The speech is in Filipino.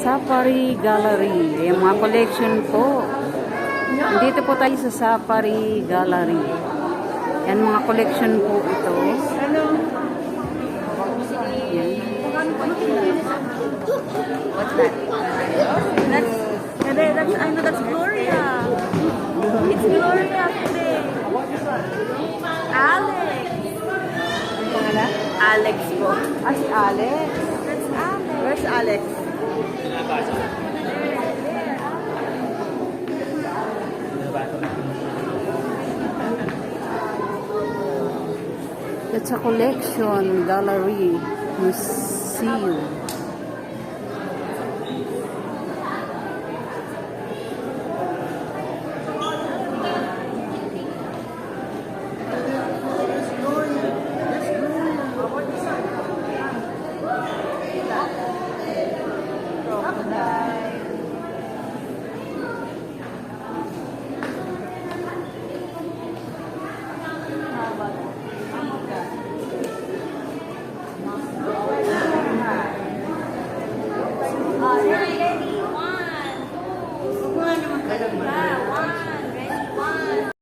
Safari Gallery. Yung mga collection po. Dito po tayo sa Safari Gallery. Yan mga collection po ito. Yan. What's that? That's Gloria. It's Gloria today. Alex. Alex po. Ah, si Alex. That's Alex. Where's Alex? It's a collection gallery museum. Bye.